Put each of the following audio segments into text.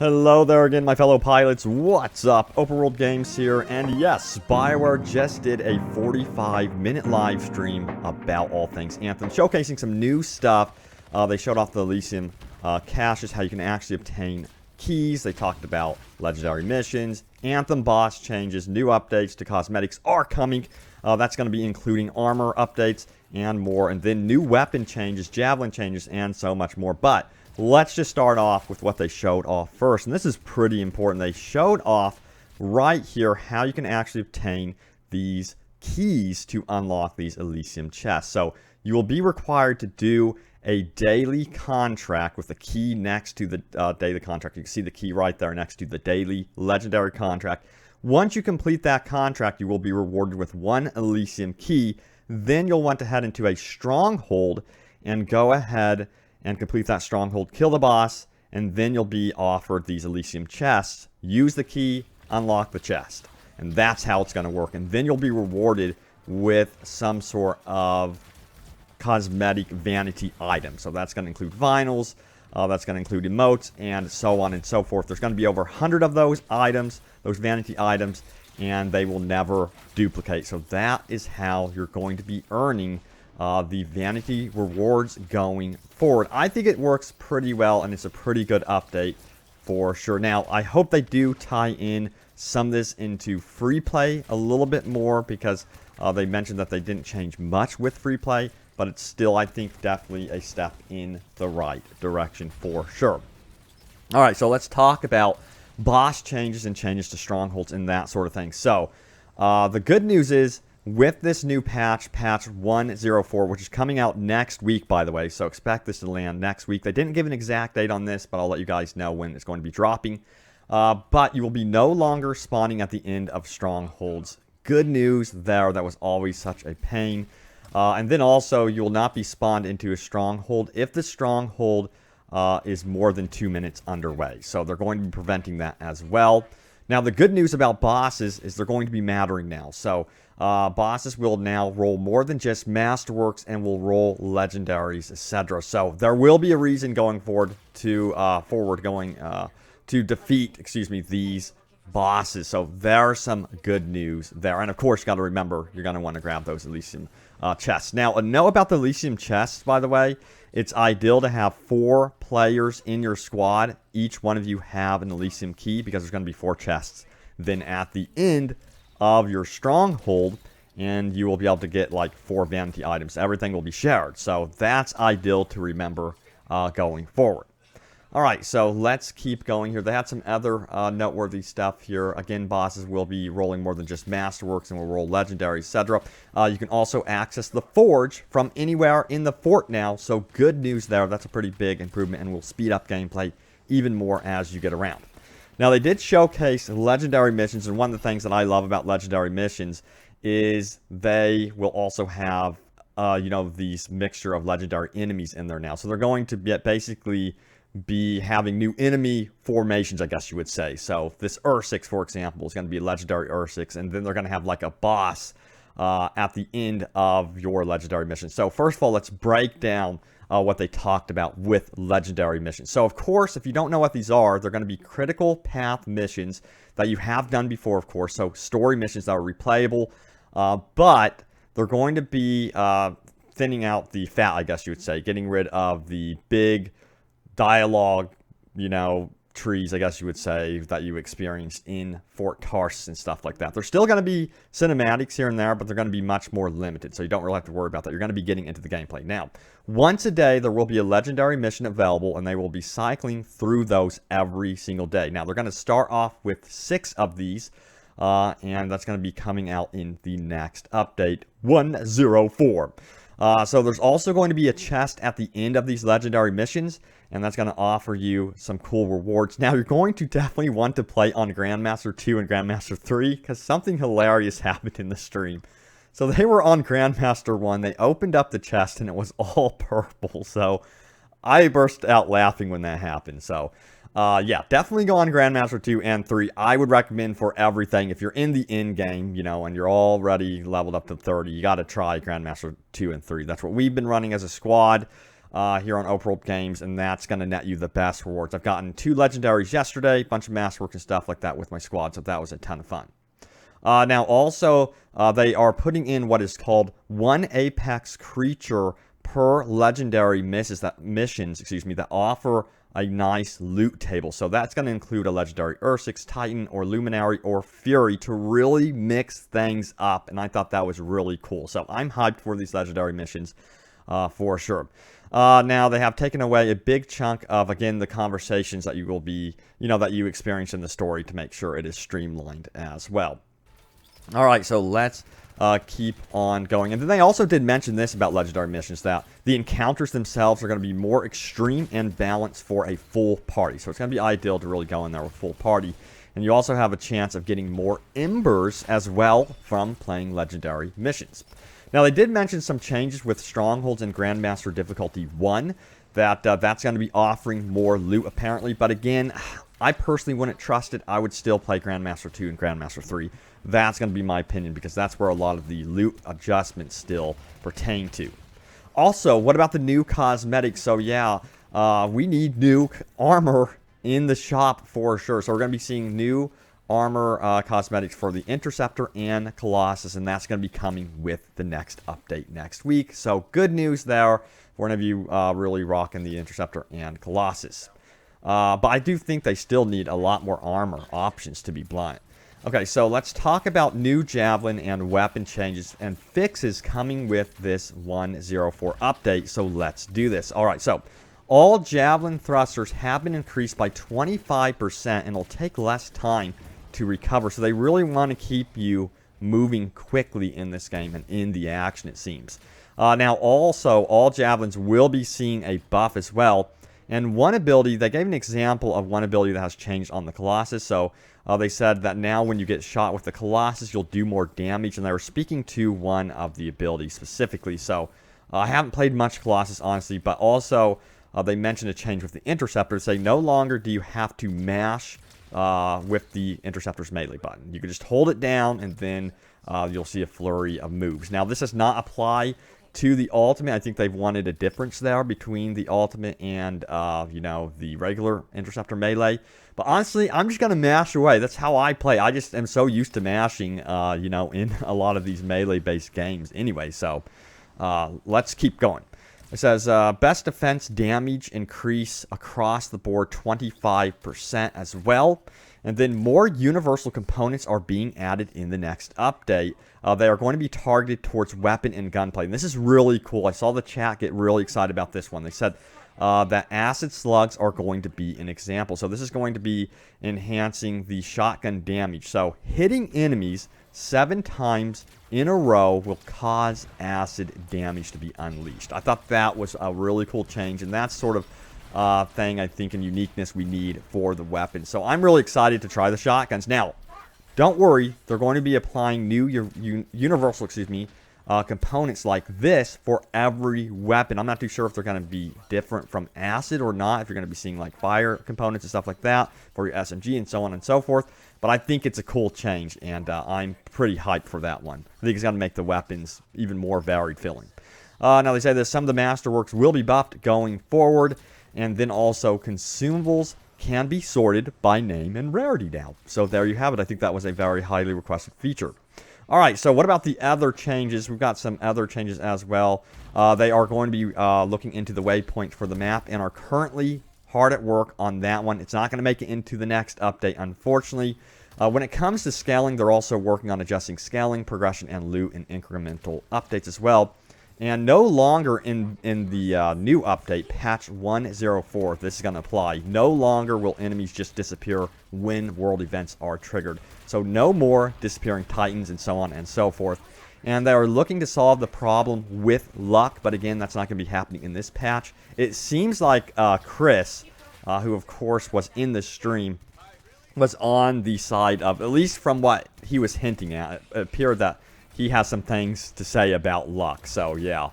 Hello there again, my fellow pilots. What's up? Open World Games here, and yes, Bioware just did a 45-minute live stream about all things Anthem, showcasing some new stuff. They showed off the Elysium caches, how you can actually obtain keys. They talked about legendary missions, Anthem boss changes, new updates to cosmetics are coming. That's going to be including armor updates and more, and then new weapon changes, Javelin changes, and so much more. But let's just start off with what they showed off first, and this is pretty important. They showed off right here how you can actually obtain these keys to unlock these Elysium chests. So you will be required to do a daily contract with the key next to the daily contract. You can see the key right there next to the daily legendary contract. Once you complete that contract, you will be rewarded with one Elysium key. Then you'll want to head into a stronghold and go ahead and complete that stronghold, kill the boss, and then you'll be offered these Elysium chests. Use the key, unlock the chest. And that's how it's going to work. And then you'll be rewarded with some sort of cosmetic vanity item. So that's going to include vinyls, that's going to include emotes, and so on and so forth. There's going to be over 100 of those items, those vanity items, and they will never duplicate. So that is how you're going to be earning the vanity rewards going forward. I think it works pretty well, and it's a pretty good update for sure. Now, I hope they do tie in some of this into free play a little bit more, because they mentioned that they didn't change much with free play, but it's still, I think, definitely a step in the right direction for sure. All right, so let's talk about boss changes and changes to strongholds and that sort of thing. So the good news is, with this new patch, patch 104, which is coming out next week, by the way, so expect this to land next week. They didn't give an exact date on this, but I'll let you guys know when it's going to be dropping. But you will be no longer spawning at the end of strongholds. Good news there. That was always such a pain. And then also, you will not be spawned into a stronghold if the stronghold is more than 2 minutes underway. So they're going to be preventing that as well. Now, the good news about bosses is they're going to be mattering now. So bosses will now roll more than just masterworks and will roll legendaries, etc. So there will be a reason going forward to defeat, these bosses. So there's some good news there. And of course, you got to remember, you're going to want to grab those Elysium chests. Now, a note about the Elysium chests, by the way, it's ideal to have 4 players in your squad. Each one of you have an Elysium key, because there's going to be 4 chests. Then at the end of your stronghold, and you will be able to get like 4 vanity items. Everything will be shared. So that's ideal to remember going forward. All right, so let's keep going here. They had some other noteworthy stuff here. Again, bosses will be rolling more than just masterworks and will roll legendary, etc. You can also access the forge from anywhere in the fort now. So good news there. That's a pretty big improvement and will speed up gameplay even more as you get around. Now, they did showcase legendary missions, and one of the things that I love about legendary missions is they will also have, these mixture of legendary enemies in there now. So they're going to basically be having new enemy formations, I guess you would say. So this Ursix, for example, is going to be a legendary Ursix, and then they're going to have like a boss at the end of your legendary mission. So first of all, let's break down what they talked about with legendary missions. So of course, if you don't know what these are, they're going to be critical path missions that you have done before, of course. So story missions that are replayable, but they're going to be thinning out the fat, I guess you would say, getting rid of the big dialogue, trees, I guess you would say, that you experienced in Fort Tarsus and stuff like that. There's still going to be cinematics here and there, but they're going to be much more limited, so you don't really have to worry about that. You're going to be getting into the gameplay. Now, once a day, there will be a legendary mission available, and they will be cycling through those every single day. Now, they're going to start off with 6 of these, and that's going to be coming out in the next update, 104. So there's also going to be a chest at the end of these legendary missions, and that's going to offer you some cool rewards. Now, you're going to definitely want to play on Grandmaster 2 and Grandmaster 3, because something hilarious happened in the stream. So they were on Grandmaster 1, they opened up the chest, and it was all purple. So I burst out laughing when that happened. So yeah, definitely go on Grandmaster 2 and 3. I would recommend for everything. If you're in the end game, and you're already leveled up to 30, you got to try Grandmaster 2 and 3. That's what we've been running as a squad. here on Open World Games, and that's going to net you the best rewards. I've gotten 2 legendaries yesterday, a bunch of masterwork and stuff like that with my squad, so that was a ton of fun. Now, also, they are putting in what is called 1 Apex creature per legendary missions that offer a nice loot table. So that's going to include a legendary Ursix, Titan, or Luminary, or Fury to really mix things up, and I thought that was really cool. So I'm hyped for these legendary missions for sure. Now, they have taken away a big chunk of, again, the conversations that you will be, that you experience in the story to make sure it is streamlined as well. All right, so let's keep on going. And then they also did mention this about legendary missions, that the encounters themselves are going to be more extreme and balanced for a full party. So it's going to be ideal to really go in there with full party. And you also have a chance of getting more embers as well from playing legendary missions. Now, they did mention some changes with Strongholds and Grandmaster Difficulty 1, that's going to be offering more loot apparently. But again, I personally wouldn't trust it. I would still play Grandmaster 2 and Grandmaster 3. That's going to be my opinion, because that's where a lot of the loot adjustments still pertain to. Also, what about the new cosmetics? So yeah, we need new armor in the shop for sure. So we're going to be seeing new armor cosmetics for the Interceptor and Colossus, and that's going to be coming with the next update next week. So good news there for any of you really rocking the Interceptor and Colossus. But I do think they still need a lot more armor options, to be blunt. Okay, so let's talk about new Javelin and weapon changes and fixes coming with this 1.04 update. So let's do this. All right, so all Javelin thrusters have been increased by 25%, and it'll take less time to recover. So they really want to keep you moving quickly in this game and in the action, it seems. Now, also, all Javelins will be seeing a buff as well. And one ability, they gave an example of one ability that has changed on the Colossus. So they said that now when you get shot with the Colossus, you'll do more damage. And they were speaking to one of the abilities specifically. So I haven't played much Colossus, honestly. But also, they mentioned a change with the Interceptor. Say no longer do you have to mash with the Interceptor's melee button. You can just hold it down, and then you'll see a flurry of moves. Now, this does not apply to the ultimate. I think they've wanted a difference there between the ultimate and, the regular Interceptor melee. But honestly, I'm just going to mash away. That's how I play. I just am so used to mashing, in a lot of these melee-based games anyway. So let's keep going. It says, best defense damage increase across the board 25% as well. And then more universal components are being added in the next update. They are going to be targeted towards weapon and gunplay. And this is really cool. I saw the chat get really excited about this one. They said that acid slugs are going to be an example. So this is going to be enhancing the shotgun damage. So hitting enemies 7 times in a row will cause acid damage to be unleashed. I thought that was a really cool change, and that's sort of thing, I think, and uniqueness we need for the weapon. So I'm really excited to try the shotguns. Now, don't worry, they're going to be applying new universal components like this for every weapon. I'm not too sure if they're going to be different from acid or not, if you're going to be seeing like fire components and stuff like that for your SMG and so on and so forth. But I think it's a cool change, and I'm pretty hyped for that one. I think it's going to make the weapons even more varied feeling. Now, they say that some of the masterworks will be buffed going forward. And then also consumables can be sorted by name and rarity now. So there you have it. I think that was a very highly requested feature. All right, so what about the other changes? We've got some other changes as well. They are going to be looking into the waypoint for the map and are currently hard at work on that one. It's not going to make it into the next update, unfortunately. When it comes to scaling, they're also working on adjusting scaling, progression, and loot and incremental updates as well. And no longer in the new update, patch 1.04, this is going to apply. No longer will enemies just disappear when world events are triggered. So no more disappearing titans and so on and so forth. And they are looking to solve the problem with luck, but again, that's not going to be happening in this patch. It seems like Chris, who of course was in the stream, was on the side of, at least from what he was hinting at, it appeared that he has some things to say about luck. So, yeah,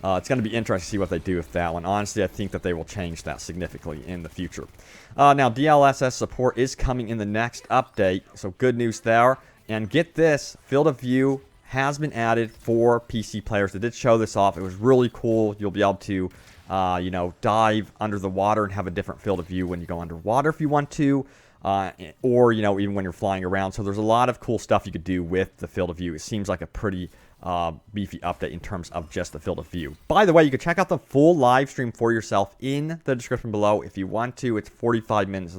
it's going to be interesting to see what they do with that one. Honestly, I think that they will change that significantly in the future. Now, DLSS support is coming in the next update, so good news there. And get this, Field of View has been added for PC players. They did show this off. It was really cool. You'll be able to you know, dive under the water and have a different field of view when you go underwater if you want to. Or, you know, even when you're flying around. So there's a lot of cool stuff you could do with the field of view. It seems like a pretty beefy update in terms of just the field of view. By the way, you can check out the full live stream for yourself in the description below if you want to. It's 45 minutes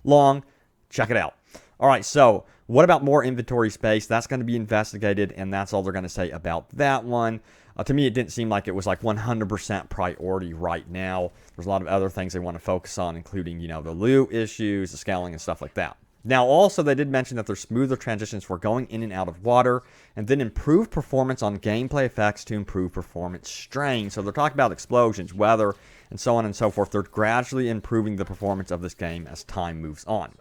long. Check it out. All right, so what about more inventory space? That's going to be investigated, and that's all they're going to say about that one. To me, it didn't seem like it was like 100% priority right now. There's a lot of other things they want to focus on, including, you know, the loot issues, the scaling, and stuff like that. Now, also, they did mention that there's smoother transitions for going in and out of water, and then improved performance on gameplay effects to improve performance strain. So they're talking about explosions, weather, and so on and so forth. They're gradually improving the performance of this game as time moves on.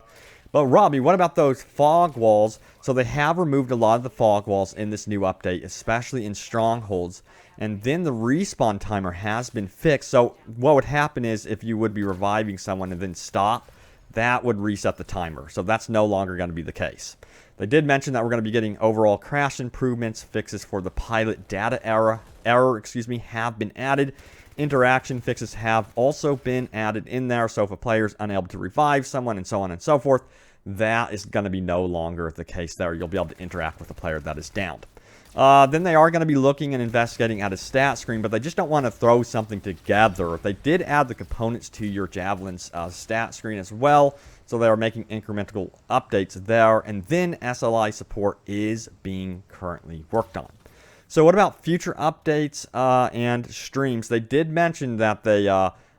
But Robbie, what about those fog walls? So they have removed a lot of the fog walls in this new update, especially in Strongholds. And then the respawn timer has been fixed. So what would happen is if you would be reviving someone and then stop, that would reset the timer. So that's no longer going to be the case. They did mention that we're going to be getting overall crash improvements. Fixes for the pilot data error have been added. Interaction fixes have also been added in there. So if a player is unable to revive someone and so on and so forth, that is going to be no longer the case there. You'll be able to interact with the player that is downed. Then they are going to be looking and investigating at a stat screen, but they just don't want to throw something together. They did add the components to your Javelin's stat screen as well, so they are making incremental updates there. And then SLI support is being currently worked on. So what about future updates and streams? They did mention that they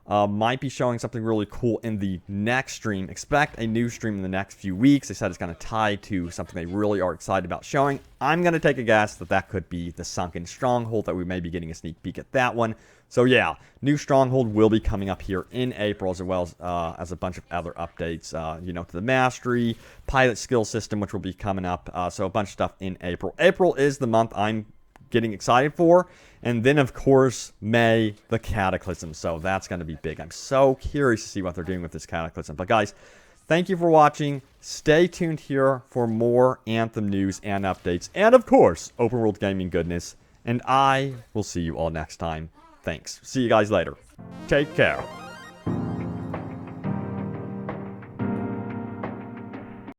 might be showing something really cool in the next stream. Expect a new stream in the next few weeks. They said it's going to tie to something they really are excited about showing. I'm going to take a guess that that could be the Sunken Stronghold, that we may be getting a sneak peek at that one. So yeah, new Stronghold will be coming up here in April, as well as a bunch of other updates, you know, to the Mastery, Pilot Skill System, which will be coming up. So a bunch of stuff in April. April is the month I'm getting excited for. And then, of course, May, the Cataclysm. So that's going to be big. I'm so curious to see what they're doing with this Cataclysm. But guys, thank you for watching. Stay tuned here for more Anthem news and updates. And, of course, open world gaming goodness. And I will see you all next time. Thanks. See you guys later. Take care.